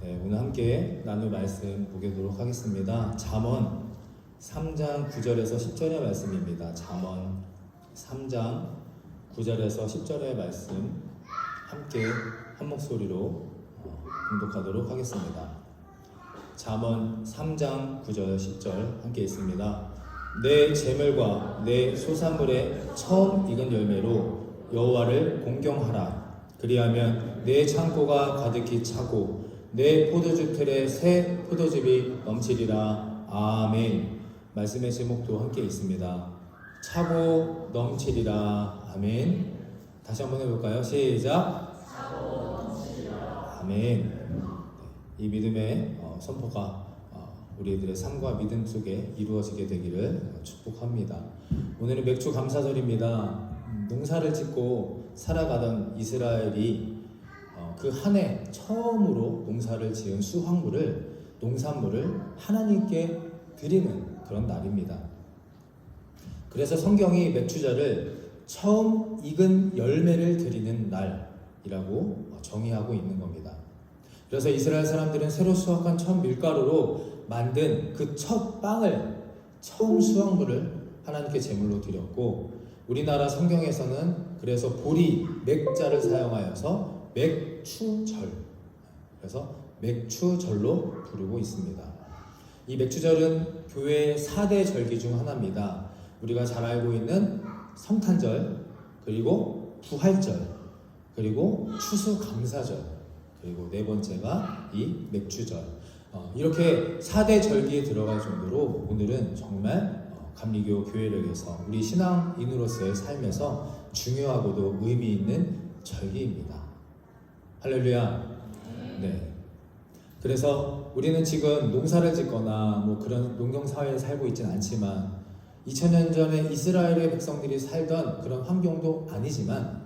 네, 오늘 함께 나눌 말씀 보도록 하겠습니다. 잠언 3장 9절에서 10절의 말씀입니다. 잠언 3장 9절에서 10절의 말씀 함께 한 목소리로 봉독하도록 하겠습니다. 잠언 3장 9절 10절 함께 있습니다. 내 재물과 내 소산물의 처음 익은 열매로 여호와를 공경하라. 그리하면 내 창고가 가득히 차고 내 포도주 틀에 새 포도즙이 넘치리라. 아멘. 말씀의 제목도 함께 있습니다. 차고 넘치리라. 아멘. 다시 한번 해볼까요? 시작. 차고 넘치리라. 아멘. 이 믿음의 선포가 우리들의 삶과 믿음 속에 이루어지게 되기를 축복합니다. 오늘은 맥주 감사절입니다. 농사를 짓고 살아가던 이스라엘이 그 한 해 처음으로 농사를 지은 농산물을 하나님께 드리는 그런 날입니다. 그래서 성경이 맥주절을 처음 익은 열매를 드리는 날이라고 정의하고 있는 겁니다. 그래서 이스라엘 사람들은 새로 수확한 첫 밀가루로 만든 그 첫 빵을, 처음 수확물을 하나님께 제물로 드렸고, 우리나라 성경에서는 그래서 보리, 맥자를 사용하여서 맥추절, 그래서 맥추절로 부르고 있습니다. 이 맥추절은 교회의 4대 절기 중 하나입니다. 우리가 잘 알고 있는 성탄절, 그리고 부활절, 그리고 추수감사절, 그리고 네 번째가 이 맥추절. 이렇게 4대 절기에 들어갈 정도로 오늘은 정말 감리교 교회력에서 우리 신앙인으로서의 삶에서 중요하고도 의미 있는 절기입니다. 할렐루야. 네. 그래서 우리는 지금 농사를 짓거나 그런 농경사회에 살고 있지는 않지만 2000년 전에 이스라엘의 백성들이 살던 그런 환경도 아니지만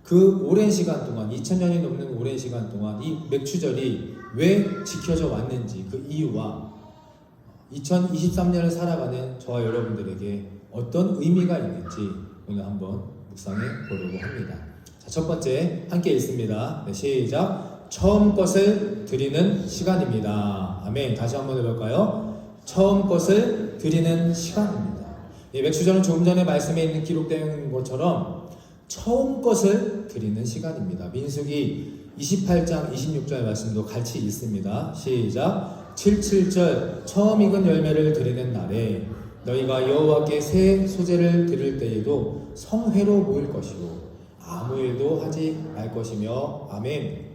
그 오랜 시간 동안, 2000년이 넘는 오랜 시간 동안 이 맥추절이 왜 지켜져 왔는지 그 이유와 2023년을 살아가는 저와 여러분들에게 어떤 의미가 있는지 오늘 한번 묵상해 보려고 합니다. 자, 첫 번째 함께 읽습니다. 네, 시작. 처음 것을 드리는 시간입니다. 아멘. 다시 한번 해볼까요? 처음 것을 드리는 시간입니다. 맥추절은 조금 전에 말씀에 있는 기록된 것처럼 처음 것을 드리는 시간입니다. 민수기 28장 26절 말씀도 같이 읽습니다. 시작. 77절 처음 익은 열매를 드리는 날에 너희가 여호와께 새 소재를 드릴 때에도 성회로 모일 것이고 아무 일도 하지 말 것이며. 아멘.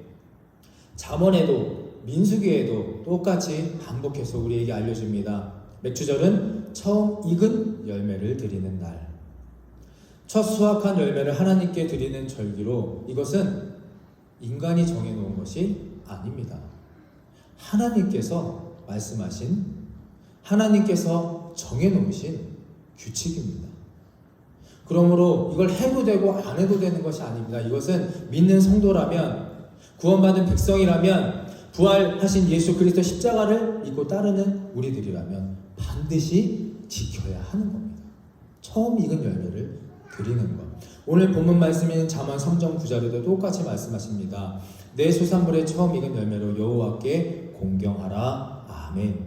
잠언에도 민수기에도 똑같이 반복해서 우리에게 알려줍니다. 맥추절은 처음 익은 열매를 드리는 날, 첫 수확한 열매를 하나님께 드리는 절기로 이것은 인간이 정해놓은 것이 아닙니다. 하나님께서 말씀하신, 하나님께서 정해놓으신 규칙입니다. 그러므로 이걸 해도 되고 안 해도 되는 것이 아닙니다. 이것은 믿는 성도라면, 구원받은 백성이라면, 부활하신 예수 그리스도 십자가를 믿고 따르는 우리들이라면 반드시 지켜야 하는 겁니다. 처음 익은 열매를 드리는 것. 오늘 본문 말씀인 잠언 3장 9절에도 똑같이 말씀하십니다. 내 소산물의 처음 익은 열매로 여호와께 공경하라. 아멘.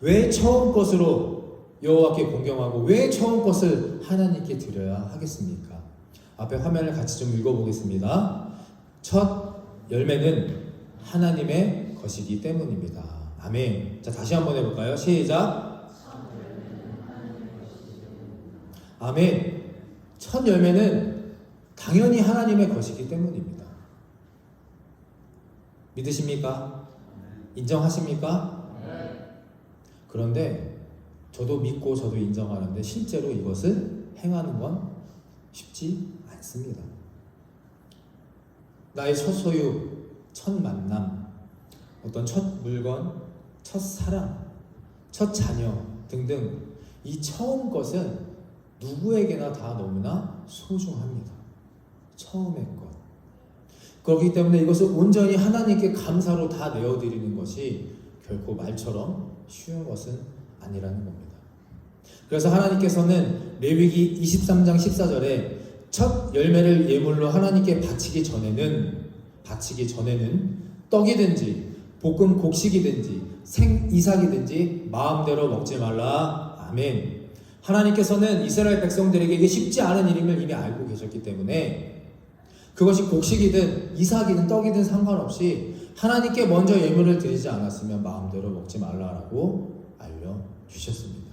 왜 처음 것으로 여호와께 공경하고 왜 처음 것을 하나님께 드려야 하겠습니까? 앞에 화면을 같이 좀 읽어보겠습니다. 첫 열매는 하나님의 것이기 때문입니다. 아멘. 자, 다시 한번 해볼까요? 시작. 아멘. 첫 열매는 당연히 하나님의 것이기 때문입니다. 믿으십니까? 인정하십니까? 그런데 저도 믿고 저도 인정하는데 실제로 이것을 행하는 건 쉽지 않습니다. 나의 첫 소유, 첫 만남, 어떤 첫 물건, 첫 사랑, 첫 자녀 등등 이 처음 것은 누구에게나 다 너무나 소중합니다. 처음의 것. 그렇기 때문에 이것을 온전히 하나님께 감사로 다 내어드리는 것이 결코 말처럼 쉬운 것은 아니라는 겁니다. 그래서 하나님께서는 레위기 23장 14절에 첫 열매를 예물로 하나님께 바치기 전에는 떡이든지 볶음 곡식이든지 생이삭이든지 마음대로 먹지 말라. 아멘. 하나님께서는 이스라엘 백성들에게 이게 쉽지 않은 일임을 이미 알고 계셨기 때문에 그것이 곡식이든 이삭이든 떡이든 상관없이 하나님께 먼저 예물을 드리지 않았으면 마음대로 먹지 말라라고 알려주셨습니다.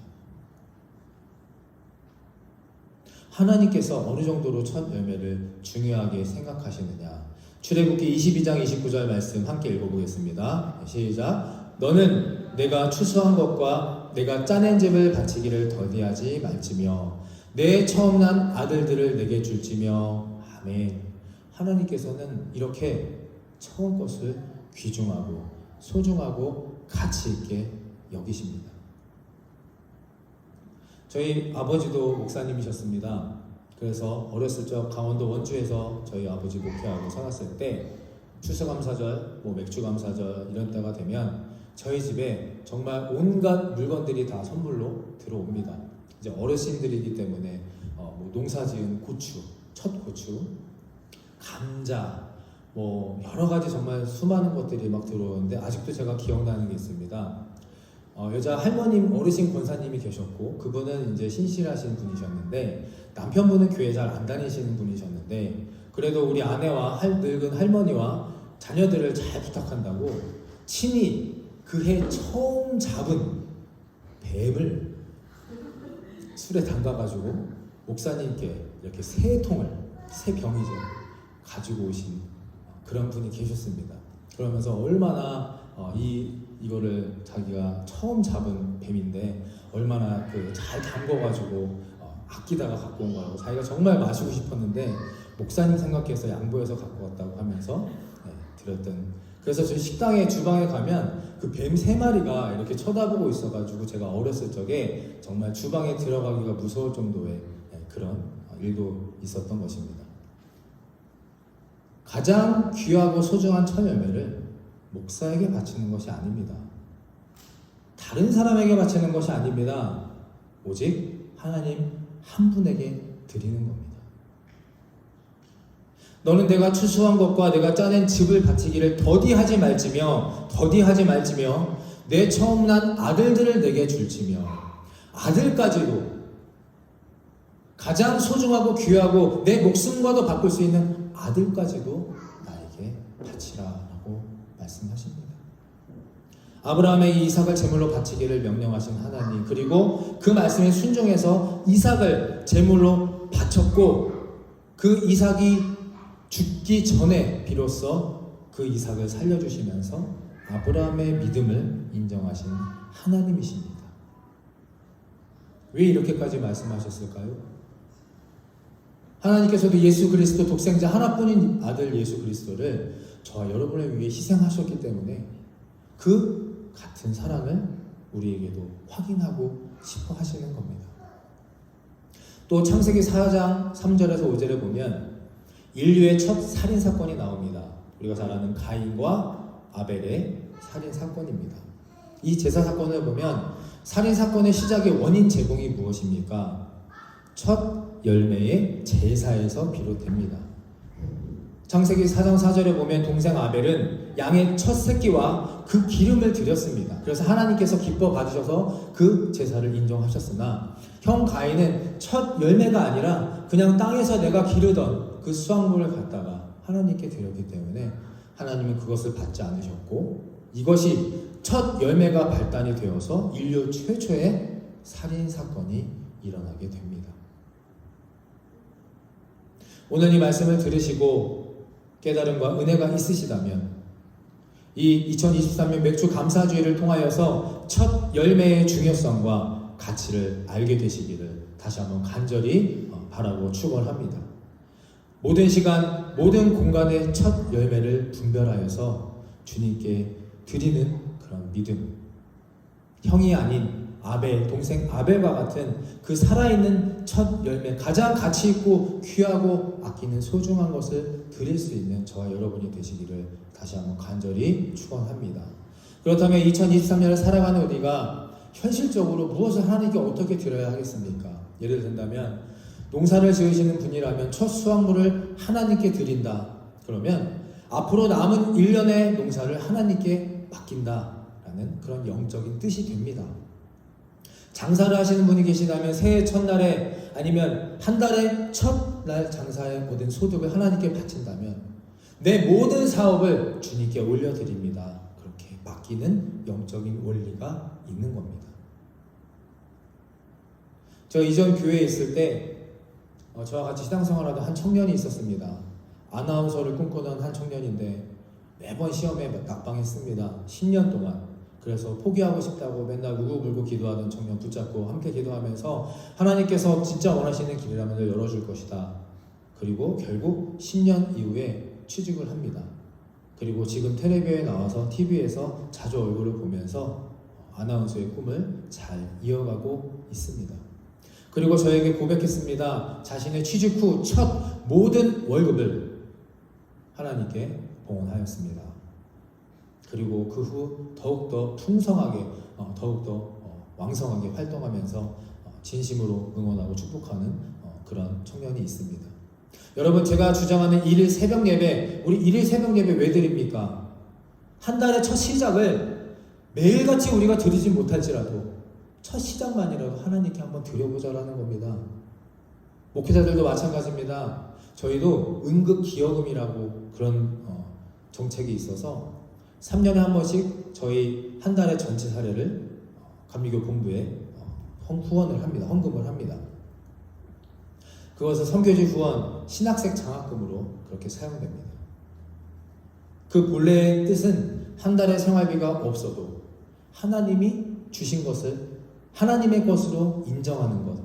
하나님께서 어느 정도로 첫 열매를 중요하게 생각하시느냐. 출애굽기 22장 29절 말씀 함께 읽어보겠습니다. 시작. 너는 내가 추수한 것과 내가 짜낸 집을 바치기를 더디하지 말지며 내 처음 난 아들들을 내게 줄지며. 아멘. 하나님께서는 이렇게 처음 것을 귀중하고 소중하고 가치 있게 여기십니다. 저희 아버지도 목사님이셨습니다. 그래서 어렸을 적 강원도 원주에서 저희 아버지 목회하고 살았을 때 추수감사절, 맥주감사절 이런 때가 되면 저희 집에 정말 온갖 물건들이 다 선물로 들어옵니다. 이제 어르신들이기 때문에 농사지은 고추, 첫 고추, 감자, 여러 가지 정말 수많은 것들이 막 들어오는데 아직도 제가 기억나는 게 있습니다. 여자 할머님, 어르신 권사님이 계셨고 그분은 이제 신실하신 분이셨는데 남편분은 교회 잘 안 다니시는 분이셨는데 그래도 우리 아내와 늙은 할머니와 자녀들을 잘 부탁한다고 친히 그해 처음 잡은 뱀을 술에 담가가지고 목사님께 이렇게 세 병이죠 가지고 오신 그런 분이 계셨습니다. 그러면서 얼마나 이거를 자기가 처음 잡은 뱀인데 얼마나 잘 담궈가지고 아끼다가 갖고 온 거라고 자기가 정말 마시고 싶었는데 목사님 생각해서 양보해서 갖고 왔다고 하면서 들었던. 그래서 저희 식당에 주방에 가면 그 뱀 3마리가 이렇게 쳐다보고 있어가지고 제가 어렸을 적에 정말 주방에 들어가기가 무서울 정도의 그런 일도 있었던 것입니다. 가장 귀하고 소중한 첫 열매를 목사에게 바치는 것이 아닙니다. 다른 사람에게 바치는 것이 아닙니다. 오직 하나님 한 분에게 드리는 겁니다. 너는 내가 추수한 것과 내가 짜낸 집을 바치기를 더디하지 말지며 내 처음 난 아들들을 내게 줄지며. 아들까지도 가장 소중하고 귀하고 내 목숨과도 바꿀 수 있는 아들까지도 나에게 바치라라고 말씀하십니다. 아브라함에게 이삭을 제물로 바치기를 명령하신 하나님, 그리고 그 말씀에 순종해서 이삭을 제물로 바쳤고 그 이삭이 죽기 전에 비로소 그 이삭을 살려주시면서 아브라함의 믿음을 인정하신 하나님이십니다. 왜 이렇게까지 말씀하셨을까요? 하나님께서도 예수 그리스도 독생자 하나뿐인 아들 예수 그리스도를 저와 여러분을 위해 희생하셨기 때문에 그 같은 사랑을 우리에게도 확인하고 싶어 하시는 겁니다. 또 창세기 4장 3절에서 5절에 보면 인류의 첫 살인사건이 나옵니다. 우리가 잘 아는 가인과 아벨의 살인사건입니다. 이 제사사건을 보면 살인사건의 시작의 원인 제공이 무엇입니까? 첫 열매의 제사에서 비롯됩니다. 창세기 4장 4절에 보면 동생 아벨은 양의 첫 새끼와 그 기름을 드렸습니다. 그래서 하나님께서 기뻐 받으셔서 그 제사를 인정하셨으나 형 가인은 첫 열매가 아니라 그냥 땅에서 내가 기르던 그 수확물을 갖다가 하나님께 드렸기 때문에 하나님은 그것을 받지 않으셨고 이것이 첫 열매가 발단이 되어서 인류 최초의 살인사건이 일어나게 됩니다. 오늘 이 말씀을 들으시고 깨달음과 은혜가 있으시다면 이 2023년 맥주 감사주의를 통하여서 첫 열매의 중요성과 가치를 알게 되시기를 다시 한번 간절히 바라고 축원합니다. 모든 시간, 모든 공간의 첫 열매를 분별하여서 주님께 드리는 그런 믿음, 형이 아닌 아벨, 동생 아벨과 같은 그 살아있는 첫 열매, 가장 가치 있고 귀하고 아끼는 소중한 것을 드릴 수 있는 저와 여러분이 되시기를 다시 한번 간절히 축원합니다. 그렇다면 2023년을 살아가는 우리가 현실적으로 무엇을 하나님께 어떻게 드려야 하겠습니까? 예를 든다면 농사를 지으시는 분이라면 첫 수확물을 하나님께 드린다. 그러면 앞으로 남은 1년의 농사를 하나님께 맡긴다라는 그런 영적인 뜻이 됩니다. 장사를 하시는 분이 계시다면 새해 첫날에 아니면 한 달의 첫날 장사의 모든 소득을 하나님께 바친다면 내 모든 사업을 주님께 올려드립니다. 그렇게 맡기는 영적인 원리가 있는 겁니다. 저 이전 교회에 있을 때 저와 같이 신앙생활하던 한 청년이 있었습니다. 아나운서를 꿈꾸는 한 청년인데 매번 시험에 낙방했습니다. 10년 동안. 그래서 포기하고 싶다고 맨날 울고불고 기도하던 청년 붙잡고 함께 기도하면서 하나님께서 진짜 원하시는 길이라면 열어줄 것이다. 그리고 결국 10년 이후에 취직을 합니다. 그리고 지금 텔레비에 나와서 TV에서 자주 얼굴을 보면서 아나운서의 꿈을 잘 이어가고 있습니다. 그리고 저에게 고백했습니다. 자신의 취직 후 첫 모든 월급을 하나님께 봉헌하였습니다. 그리고 그 후 더욱더 풍성하게 더욱더 왕성하게 활동하면서 진심으로 응원하고 축복하는 그런 청년이 있습니다. 여러분, 제가 주장하는 1일 새벽 예배, 우리 1일 새벽 예배 왜 드립니까? 한 달의 첫 시작을 매일같이 우리가 드리진 못할지라도 첫 시작만이라도 하나님께 한번 드려보자라는 겁니다. 목회자들도 마찬가지입니다. 저희도 응급기여금이라고 그런 정책이 있어서 3년에 한 번씩 저희 한 달의 전체 사례를 감리교 본부에 후원을 합니다. 헌금을 합니다. 그것은 선교지 후원, 신학생 장학금으로 그렇게 사용됩니다. 그 본래의 뜻은 한 달의 생활비가 없어도 하나님이 주신 것을 하나님의 것으로 인정하는 것,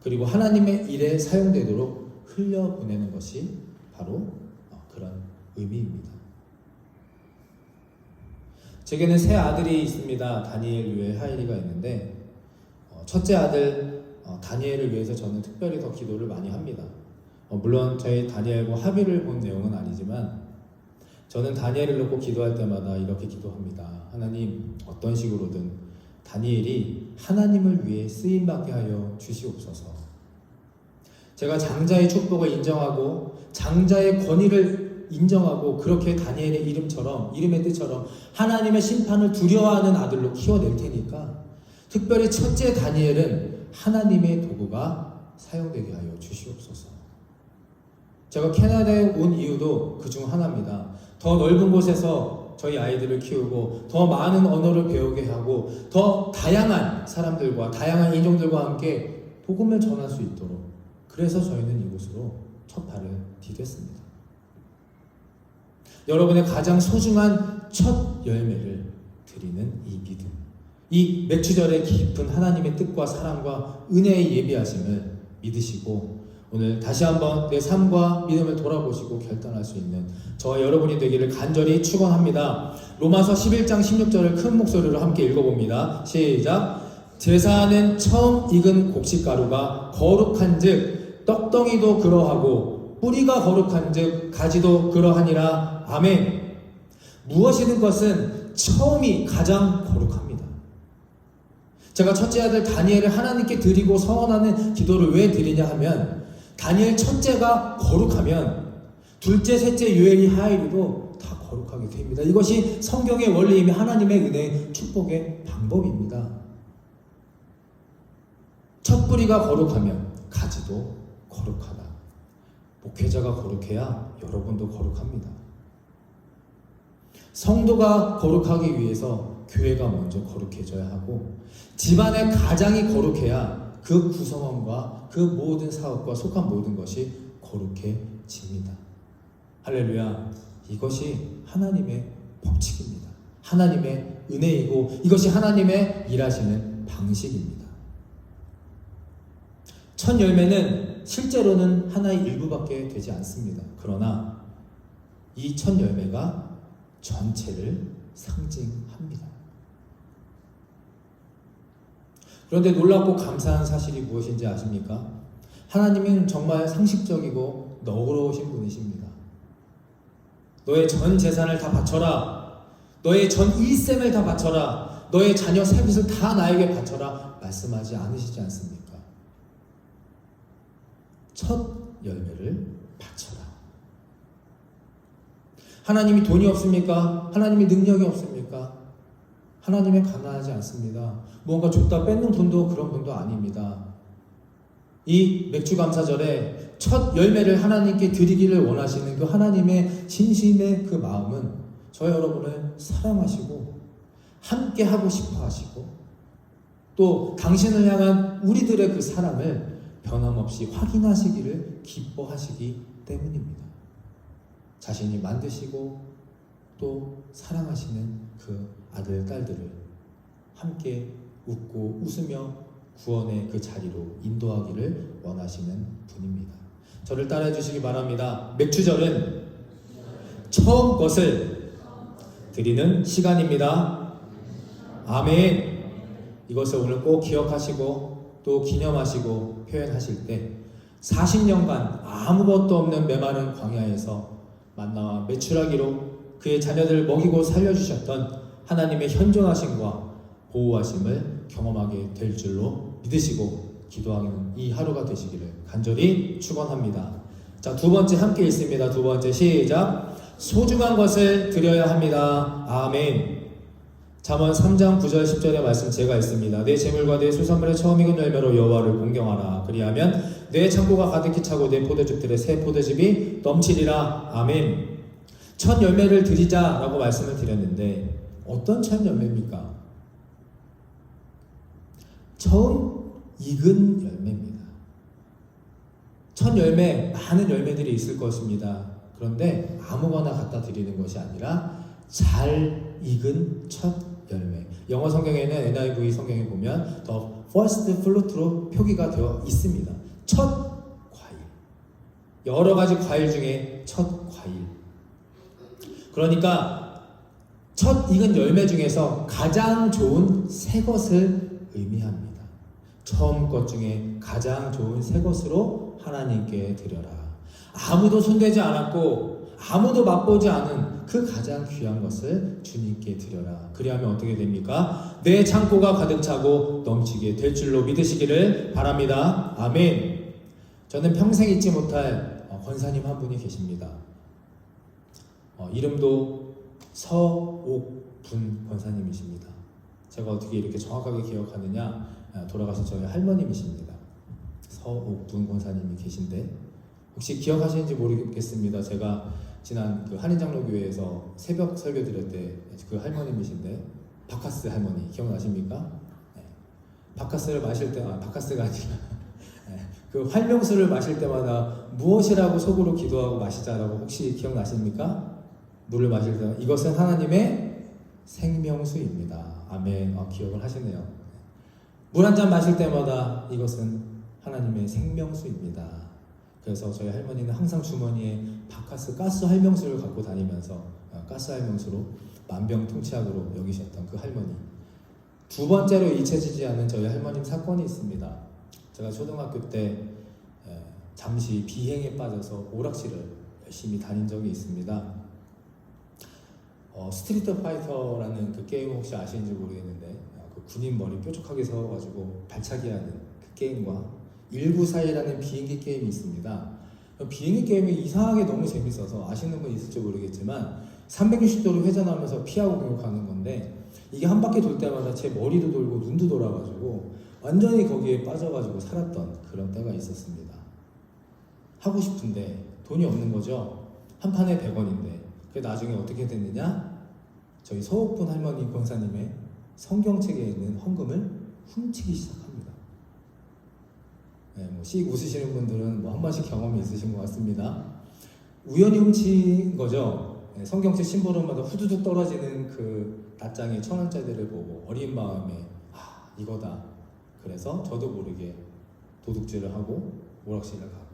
그리고 하나님의 일에 사용되도록 흘려보내는 것이 바로 그런 의미입니다. 제게는 세 아들이 있습니다. 다니엘, 유엘, 하일이가 있는데 첫째 아들 다니엘을 위해서 저는 특별히 더 기도를 많이 합니다. 물론 저희 다니엘과 합의를 본 내용은 아니지만 저는 다니엘을 놓고 기도할 때마다 이렇게 기도합니다. 하나님, 어떤 식으로든 다니엘이 하나님을 위해 쓰임받게 하여 주시옵소서. 제가 장자의 축복을 인정하고 장자의 권위를 인정하고 그렇게 다니엘의 이름의 뜻처럼 하나님의 심판을 두려워하는 아들로 키워낼 테니까 특별히 첫째 다니엘은 하나님의 도구가 사용되게 하여 주시옵소서. 제가 캐나다에 온 이유도 그중 하나입니다. 더 넓은 곳에서 저희 아이들을 키우고 더 많은 언어를 배우게 하고 더 다양한 사람들과 다양한 인종들과 함께 복음을 전할 수 있도록, 그래서 저희는 이곳으로 첫 발을 디뎠습니다. 여러분의 가장 소중한 첫 열매를 드리는 이 믿음, 이 맥주절의 깊은 하나님의 뜻과 사랑과 은혜의 예비하심을 믿으시고 오늘 다시 한번 내 삶과 믿음을 돌아보시고 결단할 수 있는 저와 여러분이 되기를 간절히 축원합니다. 로마서 11장 16절을 큰 목소리로 함께 읽어봅니다. 시작. 제사하는 처음 익은 곡식가루가 거룩한즉 떡덩이도 그러하고 뿌리가 거룩한즉 가지도 그러하니라. 아멘. 무엇이든 것은 처음이 가장 거룩합니다. 제가 첫째 아들 다니엘을 하나님께 드리고 서원하는 기도를 왜 드리냐 하면 다니엘 첫째가 거룩하면 둘째, 셋째, 유엘이, 하일이도 다 거룩하게 됩니다. 이것이 성경의 원리이며 하나님의 은혜의 축복의 방법입니다. 첫 뿌리가 거룩하면 가지도 거룩하다. 목회자가 거룩해야 여러분도 거룩합니다. 성도가 거룩하기 위해서 교회가 먼저 거룩해져야 하고 집안의 가장이 거룩해야 그 구성원과 그 모든 사업과 속한 모든 것이 거룩해집니다. 할렐루야. 이것이 하나님의 법칙입니다. 하나님의 은혜이고 이것이 하나님의 일하시는 방식입니다. 첫 열매는 실제로는 하나의 일부밖에 되지 않습니다. 그러나 이 첫 열매가 전체를 상징합니다. 그런데 놀랍고 감사한 사실이 무엇인지 아십니까? 하나님은 정말 상식적이고 너그러우신 분이십니다. 너의 전 재산을 다 바쳐라. 너의 전 일생을 다 바쳐라. 너의 자녀 셋을 다 나에게 바쳐라. 말씀하지 않으시지 않습니까? 첫 열매를 바쳐라. 하나님이 돈이 없습니까? 하나님이 능력이 없습니까? 하나님은 가난하지 않습니다. 뭔가 줬다 뺏는 분도 그런 분도 아닙니다. 이 맥주감사절에 첫 열매를 하나님께 드리기를 원하시는 그 하나님의 진심의 그 마음은 저 여러분을 사랑하시고 함께 하고 싶어 하시고 또 당신을 향한 우리들의 그 사랑을 변함없이 확인하시기를 기뻐하시기 때문입니다. 자신이 만드시고 또 사랑하시는 그 아들, 딸들을 함께 웃고 웃으며 구원의 그 자리로 인도하기를 원하시는 분입니다. 저를 따라해 주시기 바랍니다. 맥주절은 처음 것을 드리는 시간입니다. 아멘. 이것을 오늘 꼭 기억하시고 또 기념하시고 표현하실 때 40년간 아무것도 없는 메마른 광야에서 만나와 메추라기로 그의 자녀들을 먹이고 살려주셨던 하나님의 현존하심과 보호하심을 경험하게 될 줄로 믿으시고 기도하는 이 하루가 되시기를 간절히 축원합니다. 자, 두 번째 함께 읽습니다. 두 번째 시작. 소중한 것을 드려야 합니다. 아멘. 잠언 3장 9절 10절의 말씀 제가 읽습니다. 내 재물과 내 수산물의 처음 익은 열매로 여호와를 공경하라. 그리하면 내 창고가 가득히 차고 내 포도즙들의 새 포도즙이 넘치리라. 아멘. 첫 열매를 드리자라고 말씀을 드렸는데 어떤 첫 열매입니까? 처음 익은 열매입니다. 첫 열매, 많은 열매들이 있을 것입니다. 그런데 아무거나 갖다 드리는 것이 아니라 잘 익은 첫 열매. 영어 성경에는 NIV 성경에 보면 The First Fruit로 표기가 되어 있습니다. 첫 과일. 여러 가지 과일 중에 첫 과일. 그러니까 첫 익은 열매 중에서 가장 좋은 새 것을 의미합니다. 처음 것 중에 가장 좋은 새 것으로 하나님께 드려라. 아무도 손대지 않았고 아무도 맛보지 않은 그 가장 귀한 것을 주님께 드려라. 그리하면 어떻게 됩니까? 내 창고가 가득 차고 넘치게 될 줄로 믿으시기를 바랍니다. 아멘. 저는 평생 잊지 못할 권사님 한 분이 계십니다. 이름도 서옥분 권사님이십니다. 제가 어떻게 이렇게 정확하게 기억하느냐? 돌아가신 저희 할머님이십니다. 서옥분 권사님이 계신데 혹시 기억하시는지 모르겠습니다. 제가 지난 그 한인장로교회에서 새벽 설교 드릴 때 그 할머님이신데 바카스 할머니 기억나십니까? 네. 바카스를 마실 때 바카스가 아니라 그 활명수를 마실 때마다 무엇이라고 속으로 기도하고 마시자라고 혹시 기억나십니까? 물을 마실 때 이것은 하나님의 생명수입니다. 아멘. 기억을 하시네요. 물 한 잔 마실 때마다 이것은 하나님의 생명수입니다. 그래서 저희 할머니는 항상 주머니에 바카스 가스 할명수를 갖고 다니면서 가스 할명수로 만병통치약으로 여기셨던 그 할머니. 두 번째로 잊혀지지 않는 저희 할머님 사건이 있습니다. 제가 초등학교 때 잠시 비행에 빠져서 오락실을 열심히 다닌 적이 있습니다. 스트리트 파이터라는 그 게임 혹시 아시는지 모르겠는데 그 군인 머리 뾰족하게 세워가지고 발차기 하는 그 게임과 1942라는 비행기 게임이 있습니다. 비행기 게임이 이상하게 너무 재밌어서 아시는 분 있을지 모르겠지만 360도로 회전하면서 피하고 공격하는 건데 이게 한 바퀴 돌 때마다 제 머리도 돌고 눈도 돌아가지고 완전히 거기에 빠져가지고 살았던 그런 때가 있었습니다. 하고 싶은데 돈이 없는 거죠. 한 판에 100원인데 그게 나중에 어떻게 됐느냐? 저희 서옥분 할머니 권사님의 성경책에 있는 헌금을 훔치기 시작합니다. 네, 씩 웃으시는 분들은 한 번씩 경험이 있으신 것 같습니다. 우연히 훔친 거죠. 네, 성경책 심부름마다 후두둑 떨어지는 그 낱장의 1,000원짜리를 보고 어린 마음에 이거다. 그래서 저도 모르게 도둑질을 하고 오락실을 가고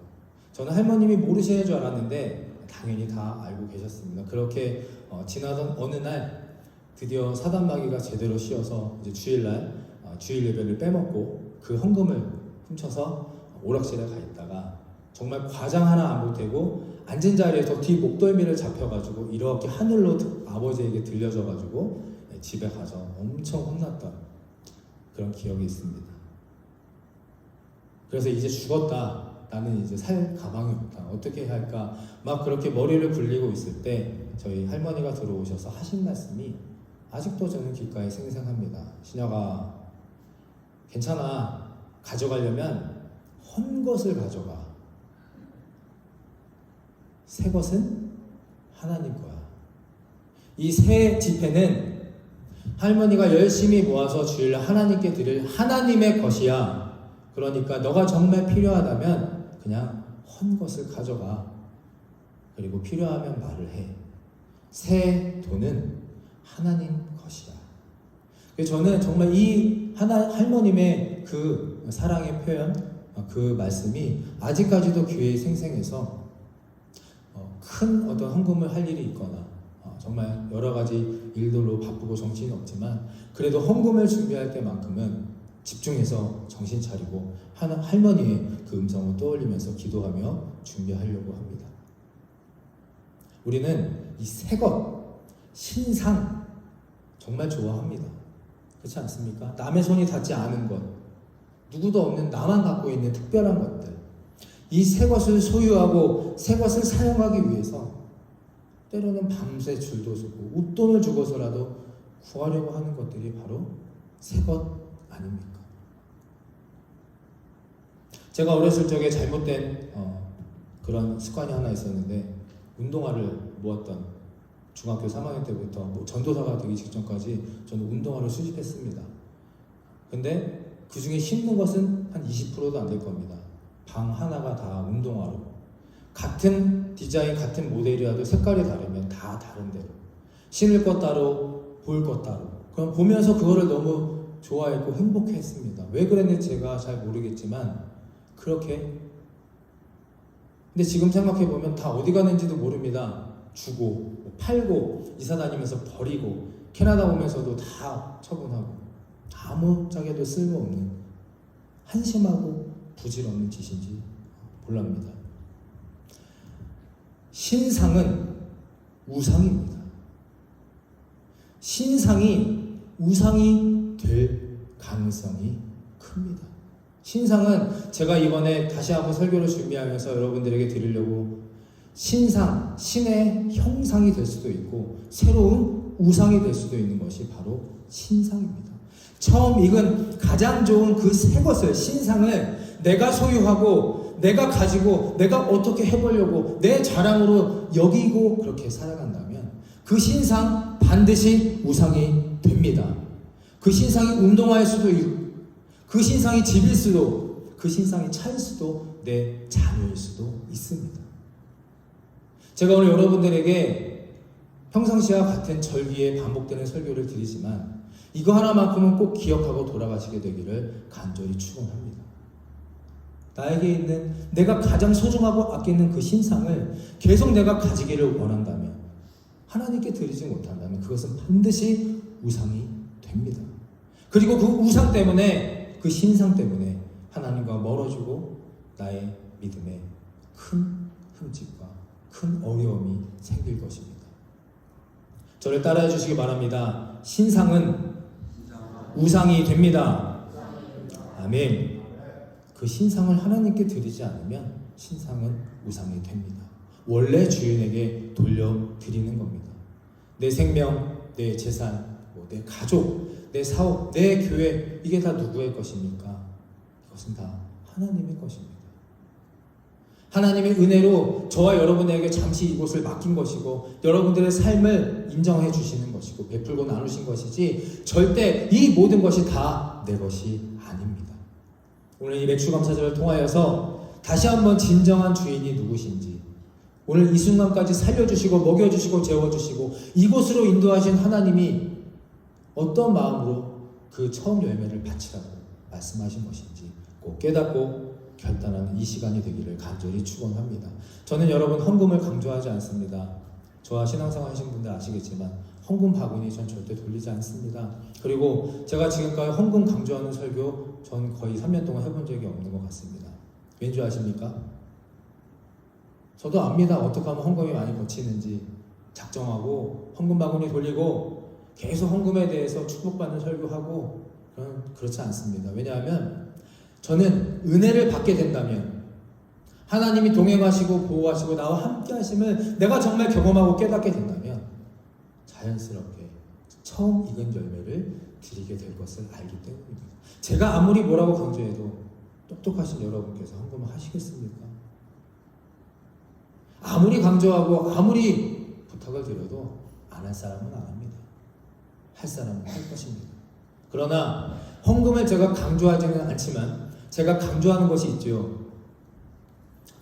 저는 할머님이 모르시는 줄 알았는데 당연히 다 알고 계셨습니다. 그렇게 지나던 어느 날 드디어 사단마귀가 제대로 씌어서 이제 주일날 주일 예배를 빼먹고 그 헌금을 훔쳐서 오락실에 가 있다가 정말 과장 하나 안 보태고 앉은 자리에서 뒤 목덜미를 잡혀가지고 이렇게 하늘로 아버지에게 들려져가지고 집에 가서 엄청 혼났던 그런 기억이 있습니다. 그래서 이제 죽었다 나는 이제 살 가방이 없다. 어떻게 해야 할까? 막 그렇게 머리를 굴리고 있을 때 저희 할머니가 들어오셔서 하신 말씀이 아직도 저는 귓가에 생생합니다. 신혁아, 괜찮아. 가져가려면 헌 것을 가져가. 새 것은 하나님 거야. 이 새 지폐는 할머니가 열심히 모아서 주일 하나님께 드릴 하나님의 것이야. 그러니까 너가 정말 필요하다면 그냥 헌 것을 가져가. 그리고 필요하면 말을 해. 새 돈은 하나님 것이야. 저는 정말 이 할머님의 그 사랑의 표현, 그 말씀이 아직까지도 귀에 생생해서 큰 어떤 헌금을 할 일이 있거나 정말 여러 가지 일들로 바쁘고 정신이 없지만 그래도 헌금을 준비할 때만큼은 집중해서 정신 차리고 할머니의 그 음성을 떠올리면서 기도하며 준비하려고 합니다. 우리는 이 새것, 신상 정말 좋아합니다. 그렇지 않습니까? 남의 손이 닿지 않은 것, 누구도 없는 나만 갖고 있는 특별한 것들, 이 새 것을 소유하고 새 것을 사용하기 위해서 때로는 밤새 줄도 서고 웃돈을 주고서라도 구하려고 하는 것들이 바로 새 것 아닙니까? 제가 어렸을 적에 잘못된 그런 습관이 하나 있었는데 운동화를 모았던 중학교 3학년 때부터 전도사가 되기 직전까지 저는 운동화를 수집했습니다. 근데 그 중에 신는 것은 한 20%도 안 될 겁니다. 방 하나가 다 운동화로. 같은 디자인, 같은 모델이라도 색깔이 다르면 다 다른 대로. 신을 것 따로, 볼 것 따로. 그럼 보면서 그거를 너무 좋아했고 행복했습니다. 왜 그랬는지 제가 잘 모르겠지만 그렇게. 근데 지금 생각해보면 다 어디 가는지도 모릅니다. 주고, 팔고, 이사 다니면서 버리고, 캐나다 오면서도 다 처분하고, 아무짝에도 쓸모없는, 한심하고 부질없는 짓인지 몰랍니다. 신상은 우상입니다. 신상이 우상이 될 가능성이 큽니다. 신상은 제가 이번에 다시 한번 설교를 준비하면서 여러분들에게 드리려고 신상, 신의 형상이 될 수도 있고 새로운 우상이 될 수도 있는 것이 바로 신상입니다. 처음 익은 가장 좋은 그 새 것을, 신상을 내가 소유하고 내가 가지고 내가 어떻게 해보려고 내 자랑으로 여기고 그렇게 살아간다면 그 신상 반드시 우상이 됩니다. 그 신상이 운동화일 수도 있고 그 신상이 집일 수도, 그 신상이 차일 수도, 내 자녀일 수도 있습니다. 제가 오늘 여러분들에게 평상시와 같은 절기에 반복되는 설교를 드리지만 이거 하나만큼은 꼭 기억하고 돌아가시게 되기를 간절히 축원합니다. 나에게 있는 내가 가장 소중하고 아끼는 그 신상을 계속 내가 가지기를 원한다면, 하나님께 드리지 못한다면 그것은 반드시 우상이 됩니다. 그리고 그 우상 때문에, 그 신상 때문에 하나님과 멀어지고 나의 믿음에 큰 흠집과 큰 어려움이 생길 것입니다. 저를 따라해 주시기 바랍니다. 신상은 우상이 됩니다. 아멘. 그 신상을 하나님께 드리지 않으면 신상은 우상이 됩니다. 원래 주인에게 돌려드리는 겁니다. 내 생명, 내 재산, 내 가족, 내 사업, 내 교회, 이게 다 누구의 것입니까? 이것은 다 하나님의 것입니다. 하나님의 은혜로 저와 여러분에게 잠시 이곳을 맡긴 것이고 여러분들의 삶을 인정해 주시는 것이고 베풀고 나누신 것이지 절대 이 모든 것이 다 내 것이 아닙니다. 오늘 이 맥주감사절을 통하여서 다시 한번 진정한 주인이 누구신지, 오늘 이 순간까지 살려주시고 먹여주시고 재워주시고 이곳으로 인도하신 하나님이 어떤 마음으로 그 처음 열매를 바치라고 말씀하신 것인지 꼭 깨닫고 결단하는 이 시간이 되기를 간절히 축원합니다. 저는 여러분 헌금을 강조하지 않습니다. 저와 신앙생활 하신 분들 아시겠지만 헌금 바구니 전 절대 돌리지 않습니다. 그리고 제가 지금까지 헌금 강조하는 설교 전 거의 3년 동안 해본 적이 없는 것 같습니다. 왠지 아십니까? 저도 압니다. 어떻게 하면 헌금이 많이 거치는지. 작정하고 헌금 바구니 돌리고 계속 헌금에 대해서 축복받는 설교하고 그렇지 않습니다. 왜냐하면 저는 은혜를 받게 된다면 하나님이 동행하시고 보호하시고 나와 함께 하심을 내가 정말 경험하고 깨닫게 된다면 자연스럽게 처음 익은 열매를 드리게 될 것을 알기 때문입니다. 제가 아무리 뭐라고 강조해도 똑똑하신 여러분께서 헌금을 하시겠습니까? 아무리 강조하고 아무리 부탁을 드려도 안 할 사람은 안 합니다. 할 사람은 할 것입니다. 그러나 헌금을 제가 강조하지는 않지만 제가 강조하는 것이 있죠.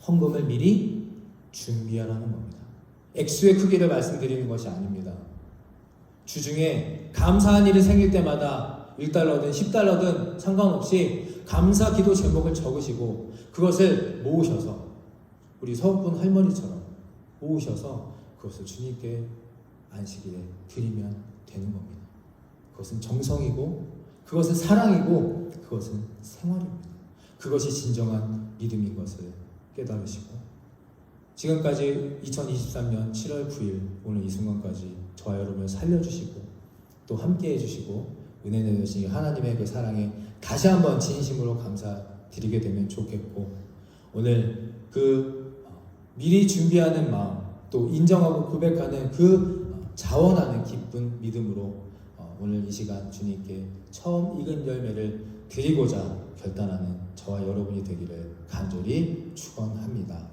헌금을 미리 준비하라는 겁니다. 액수의 크기를 말씀드리는 것이 아닙니다. 주중에 감사한 일이 생길 때마다 1달러든 10달러든 상관없이 감사 기도 제목을 적으시고 그것을 모으셔서 우리 서울분 할머니처럼 모으셔서 그것을 주님께 안식일에 드리면 되는 겁니다. 그것은 정성이고 그것은 사랑이고 그것은 생활입니다. 그것이 진정한 믿음인 것을 깨달으시고 지금까지 2023년 7월 9일 오늘 이 순간까지 저와 여러분을 살려주시고 또 함께 해주시고 은혜 내주신 하나님의 그 사랑에 다시 한번 진심으로 감사드리게 되면 좋겠고 오늘 그 미리 준비하는 마음 또 인정하고 고백하는 그 자원하는 기쁜 믿음으로 오늘 이 시간 주님께 처음 익은 열매를 드리고자 결단하는 저와 여러분이 되기를 간절히 축원합니다.